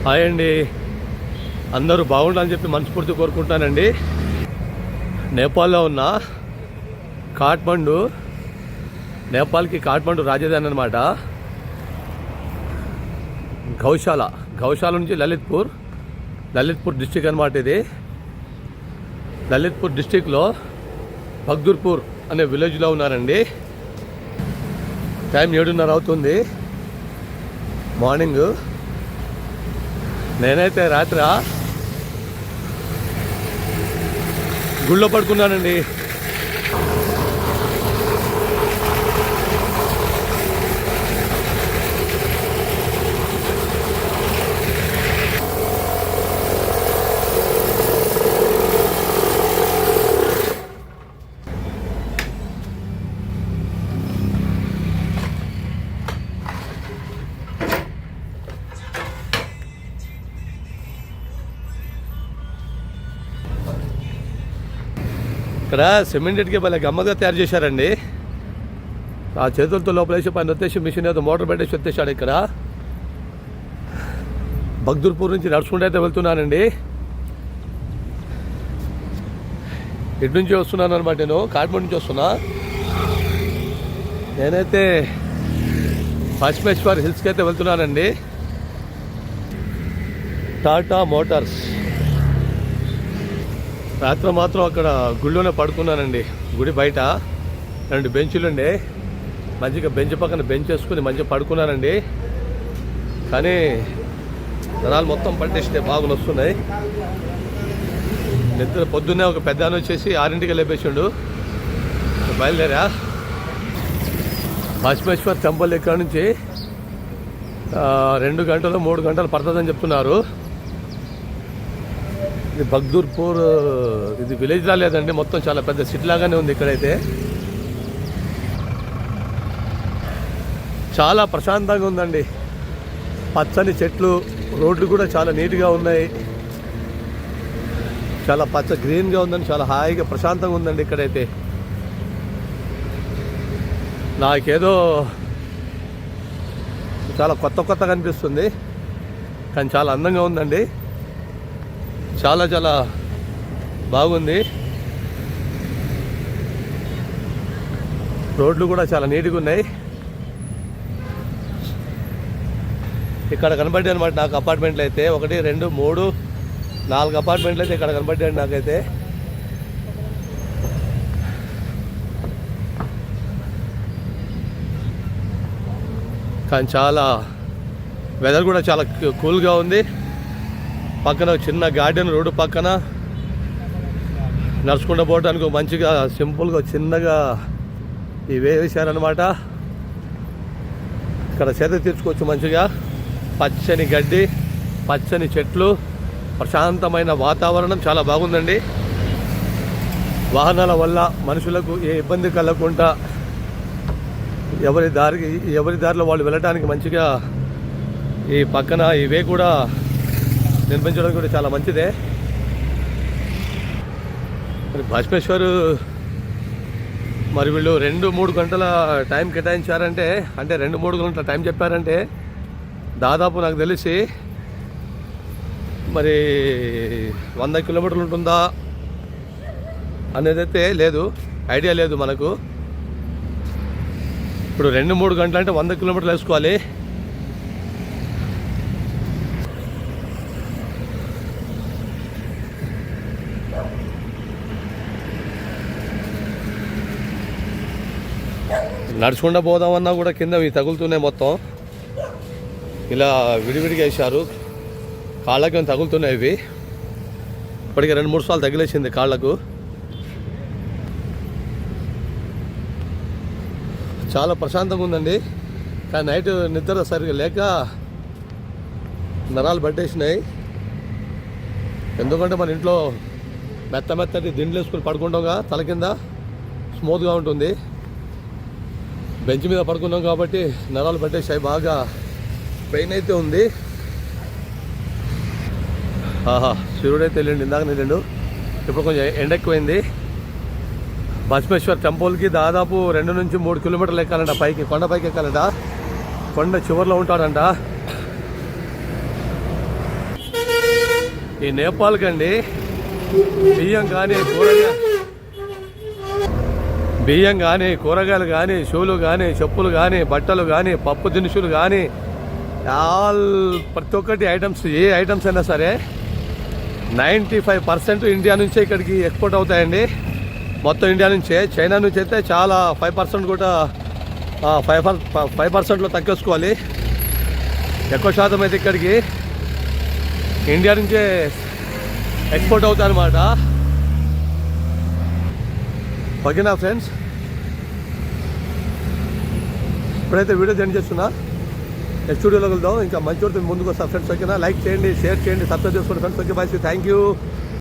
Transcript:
Hi అండి, అందరూ బాగుండాలని చెప్పి మనస్ఫూర్తి కోరుకుంటానండి. నేపాల్లో ఉన్న కాఠ్మండు, నేపాల్కి కాఠ్మండు రాజధాని అనమాట. గౌశాల నుంచి లలిత్పూర్ డిస్టిక్ అనమాట. ఇది లలిత్పూర్ డిస్టిక్లో బగ్దుర్పూర్ అనే విలేజ్లో ఉన్నారండి. టైం 7:30 అవుతుంది మార్నింగ్. నేనైతే రాత్రి గుళ్ళో పడుకున్నానండి. ఇక్కడ సిమెంట్ ఇటుక భలే గమ్మగా తయారు చేశారండి. ఆ చేతులతో లోపలేసి పైన వచ్చేసి మిషన్ ఏదో మోటార్ పెట్టేసి వచ్చేసాడు. ఇక్కడ బగ్దుర్పూర్ నుంచి నడుచుకుంటూ అయితే వెళ్తున్నానండి. ఇటు నుంచి వస్తున్నాను అనమాట. నేను కాఠ్మండు నుంచి వస్తున్నా. నేనైతే పశ్చిమేశ్వర్ హిల్స్కి అయితే వెళ్తున్నానండి. టాటా మోటార్స్. రాత్రి మాత్రం అక్కడ గుళ్ళోనే పడుకున్నానండి. గుడి బయట 2 బెంచులుండే, మంచిగా బెంచ్ పక్కన బెంచ్ వేసుకుని మంచిగా పడుకున్నానండి. కానీ జనాలు మొత్తం పట్టేస్తే బాగా వస్తున్నాయి. నిద్ర పొద్దున్నే ఒక పెద్ద ఆయన వచ్చేసి 6ంటికి లేపేసిండు. బయలుదేరా. పశ్చిమేశ్వర్ టెంపుల్ ఇక్కడ నుంచి 2 గంటలు 3 గంటలు పడుతుందని చెప్తున్నారు. ఇది బగ్దుర్పూర్, ఇది విలేజ్ లా లేదండి, మొత్తం చాలా పెద్ద సిటీ లాగానే ఉంది. ఇక్కడైతే చాలా ప్రశాంతంగా ఉందండి. పచ్చని చెట్లు, రోడ్లు కూడా చాలా నీట్గా ఉన్నాయి. చాలా గ్రీన్గా ఉందండి. చాలా హాయిగా ప్రశాంతంగా ఉందండి ఇక్కడైతే. నాకేదో చాలా కొత్తగా అనిపిస్తుంది, కానీ చాలా అందంగా ఉందండి. చాలా బాగుంది. రోడ్లు కూడా చాలా నీట్గా ఉన్నాయి. ఇక్కడ కనబడ్డాయి అనమాట నాకు అపార్ట్మెంట్లు అయితే. 1, 2, 3, 4 అపార్ట్మెంట్లు అయితే ఇక్కడ కనబడ్డాయి నాకైతే. కానీ చాలా వెదర్ కూడా చాలా కూల్గా ఉంది. పక్కన చిన్న గార్డెన్, రోడ్డు పక్కన నడుచుకుంటూ పోవడానికి మంచిగా సింపుల్గా చిన్నగా ఇవే వేశారనమాట. ఇక్కడ సేద తీర్చుకోవచ్చు మంచిగా. పచ్చని గడ్డి, పచ్చని చెట్లు, ప్రశాంతమైన వాతావరణం చాలా బాగుందండి. వాహనాల వల్ల మనుషులకు ఏ ఇబ్బంది కలగకుండా ఎవరి దారిలో వాళ్ళు వెళ్ళడానికి మంచిగా ఈ పక్కన ఇవే కూడా నిర్మించడం కూడా చాలా మంచిదే. మరి భస్మేశ్వర్ మరి వీళ్ళు 2-3 గంటల టైం కేటాయించారంటే, అంటే 2-3 గంటల టైం చెప్పారంటే దాదాపు నాకు తెలిసి మరి 100 కిలోమీటర్లు ఉంటుందా అనేది అయితే లేదు, ఐడియా లేదు మనకు. ఇప్పుడు 2-3 గంటలు అంటే 100 కిలోమీటర్లు వేసుకోవాలి. నడుచుకుంటూ పోదామన్నా కూడా కింద ఇవి తగులుతున్నాయి. మొత్తం ఇలా విడివిడిగా వేశారు. కాళ్ళకి తగులుతున్నాయి ఇవి. ఇప్పటికే 2-3 సార్లు తగిలేసింది కాళ్ళకు. చాలా ప్రశాంతంగా ఉందండి. కానీ నైట్ నిద్ర సరిగా లేక నరాలు పట్టేసినాయి. ఎందుకంటే మన ఇంట్లో మెత్తటి దిండ్లు వేసుకుని పడుకుంటాంగా, తల కింద స్మూత్గా ఉంటుంది. బెంచ్ మీద పడుకున్నాం కాబట్టి నరాలు పట్టేసాయి. బాగా పెయిన్ అయితే ఉంది. సూర్యుడైతే వెళ్ళండి, ఇందాక వెళ్ళండు. ఇప్పుడు కొంచెం ఎండ ఎక్కువైంది. భస్మేశ్వర్ టెంపుల్కి దాదాపు 2 నుంచి 3 కిలోమీటర్లు ఎక్కాలంట. పైకి కొండ పైకి ఎక్కాలంట. కొండ చివరిలో ఉంటాడంట. ఈ నేపాల్కి అండి కూరగాయలు కానీ షూలు కానీ చెప్పులు కానీ బట్టలు కానీ పప్పు దినుసులు కానీ ప్రతి ఒక్కటి ఐటమ్స్, ఏ ఐటమ్స్ అయినా సరే 95% ఇండియా నుంచే ఇక్కడికి ఎక్స్పోర్ట్ అవుతాయండి. మొత్తం ఇండియా నుంచే. చైనా నుంచి అయితే చాలా 5% కూడా 5%లో తగ్గేసుకోవాలి. ఎక్కువ శాతం అయితే ఇక్కడికి ఇండియా నుంచే ఎక్స్పోర్ట్ అవుతాయి అన్నమాట. ఓకేనా ఫ్రెండ్స్, ఇప్పుడైతే వీడియో ఎండ్ చేస్తున్నా. నెక్స్ట్ వీడియోలో వెళ్దాం. ఇంకా మంచి ముందుకు వస్తా ఫ్రెండ్స్. ఓకేనా, లైక్ చేయండి, షేర్ చేయండి, సబ్స్క్రైబ్ చేసుకోండి friends. Okay bye, thank you.